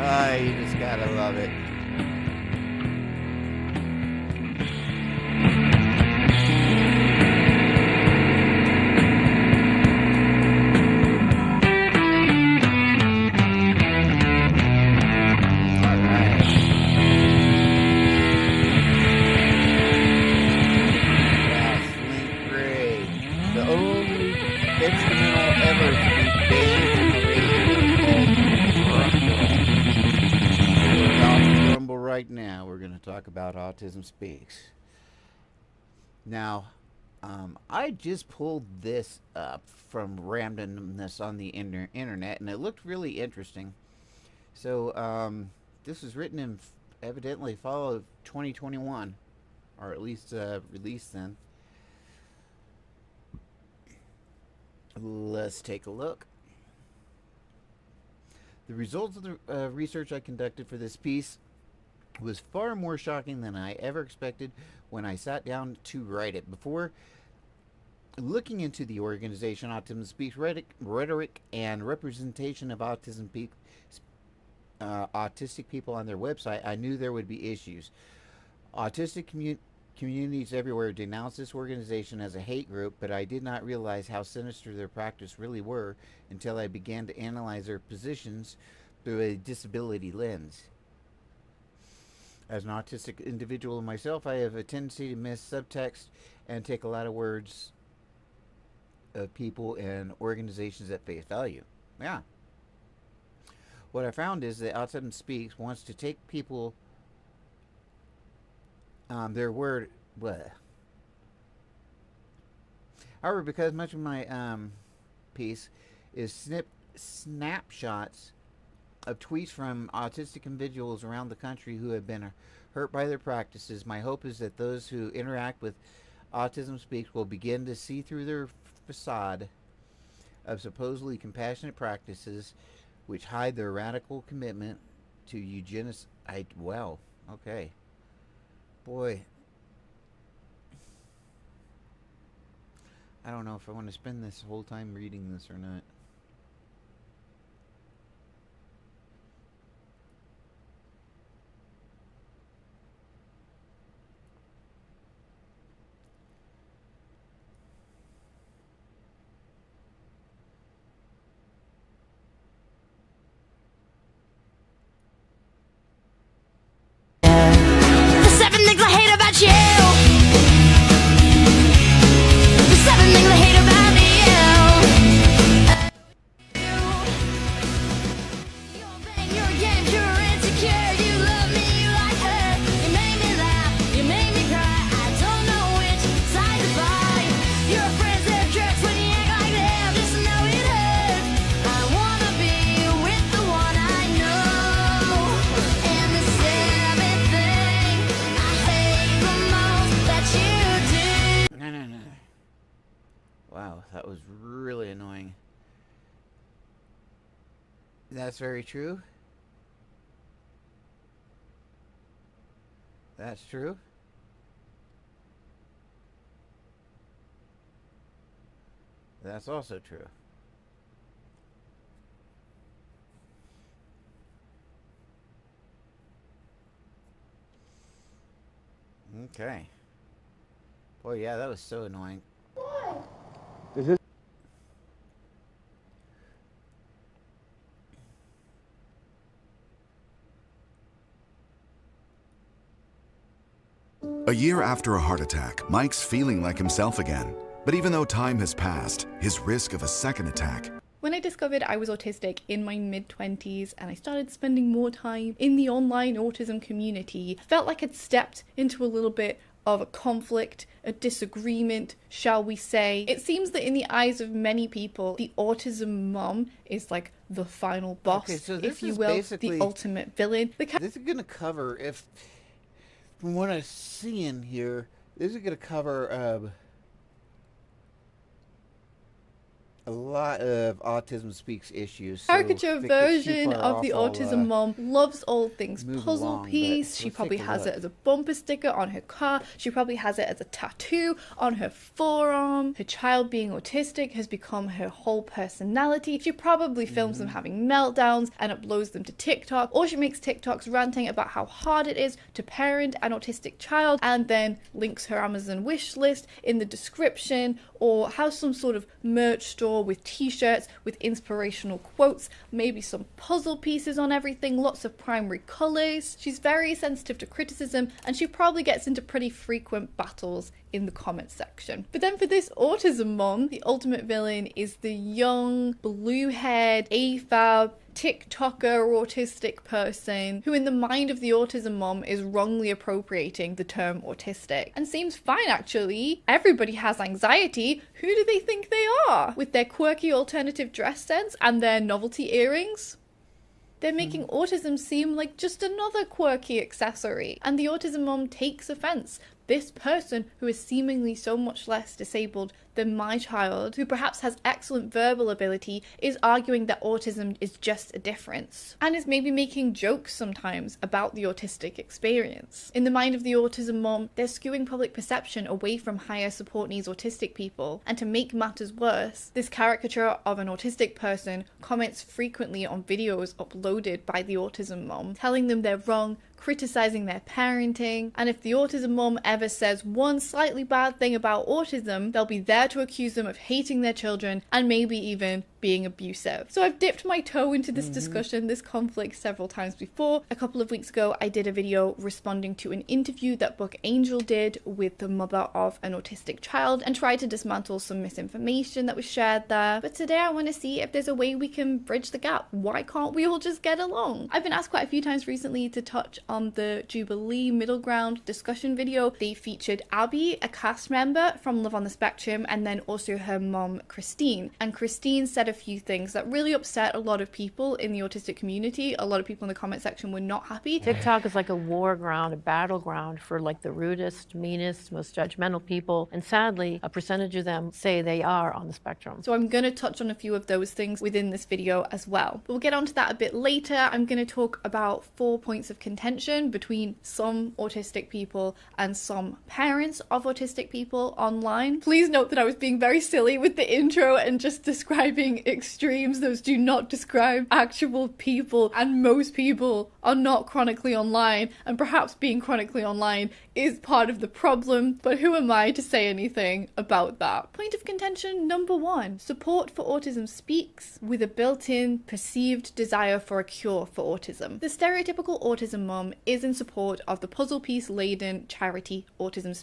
Ah, you just gotta love it. Right now, we're going to talk about Autism Speaks. Now, I just pulled this up from randomness on the internet, and it looked really interesting. So, this was written in evidently fall of 2021, or at least released then. Let's take a look. The results of the research I conducted for this piece was far more shocking than I ever expected when I sat down to write it. Before looking into the organization Autism Speaks rhetoric and representation of autistic people on their website, I knew there would be issues. Autistic communities everywhere denounce this organization as a hate group, but I did not realize how sinister their practice really were until I began to analyze their positions through a disability lens. As an autistic individual myself, I have a tendency to miss subtext and take a lot of words of people and organizations at face value. Yeah. What I found is that Autism Speaks wants to take people their word. Bleh. However, because much of my piece is snapshots of tweets from autistic individuals around the country who have been hurt by their practices, my hope is that those who interact with Autism Speaks will begin to see through their facade of supposedly compassionate practices which hide their radical commitment to eugenics. Well, okay. Boy. I don't know if I want to spend this whole time reading this or not. Wow, that was really annoying. That's very true. That's true. That's also true. Okay. Boy, yeah, that was so annoying. Is this A year after a heart attack, Mike's feeling like himself again. But even though time has passed, his risk of a second attack. When I discovered I was autistic in my mid-20s and I started spending more time in the online autism community, I felt like I'd stepped into a little bit of a conflict, a disagreement, shall we say. It seems that in the eyes of many people, the autism mom is like the final boss, Okay, so if you will, the ultimate villain. This is going to cover, if from what I'm seeing here, this is going to cover a lot of Autism Speaks issues. So Caricature if it gets too version far of off, the I'll autism mom loves all things move puzzle along. But piece. She let's probably take a has look. it as a bumper sticker on her car. She probably has it as a tattoo on her forearm. Her child being autistic has become her whole personality. She probably films them having meltdowns and uploads them to TikTok, or she makes TikToks ranting about how hard it is to parent an autistic child and then links her Amazon wish list in the description, or has some sort of merch store with t-shirts with inspirational quotes, maybe some puzzle pieces on everything, lots of primary colours. She's very sensitive to criticism, and she probably gets into pretty frequent battles in the comments section. But then for this autism mom, the ultimate villain is the young, blue-haired, AFAB, TikToker autistic person who in the mind of the autism mom is wrongly appropriating the term autistic. And seems fine actually. Everybody has anxiety. Who do they think they are? With their quirky alternative dress sense and their novelty earrings? They're making autism seem like just another quirky accessory. And the autism mom takes offense. This person who is seemingly so much less disabled than my child, who perhaps has excellent verbal ability, is arguing that autism is just a difference, and is maybe making jokes sometimes about the autistic experience. In the mind of the autism mom, they're skewing public perception away from higher support needs autistic people, and to make matters worse, this caricature of an autistic person comments frequently on videos uploaded by the autism mom, telling them they're wrong, criticizing their parenting, and if the autism mom ever says one slightly bad thing about autism, they'll be there to accuse them of hating their children and maybe even being abusive. So I've dipped my toe into this discussion, this conflict several times before. A couple of weeks ago, I did a video responding to an interview that Book Angel did with the mother of an autistic child and tried to dismantle some misinformation that was shared there. But today I want to see if there's a way we can bridge the gap. Why can't we all just get along? I've been asked quite a few times recently to touch on the Jubilee Middle Ground discussion video. They featured Abby, a cast member from Love on the Spectrum, and then also her mom, Christine. And Christine said a few things that really upset a lot of people in the autistic community. A lot of people in the comment section were not happy. TikTok is like a war ground, a battleground for like the rudest, meanest, most judgmental people. And sadly, a percentage of them say they are on the spectrum. So I'm going to touch on a few of those things within this video as well. But we'll get onto that a bit later. I'm going to talk about 4 points of contention between some autistic people and some parents of autistic people online. Please note that I was being very silly with the intro and just describing extremes. Those do not describe actual people, and most people are not chronically online, and perhaps being chronically online is part of the problem, but who am I to say anything about that? Point of contention number 1. Support for Autism Speaks with a built-in perceived desire for a cure for autism. The stereotypical autism mom is in support of the puzzle piece laden charity Autism Speaks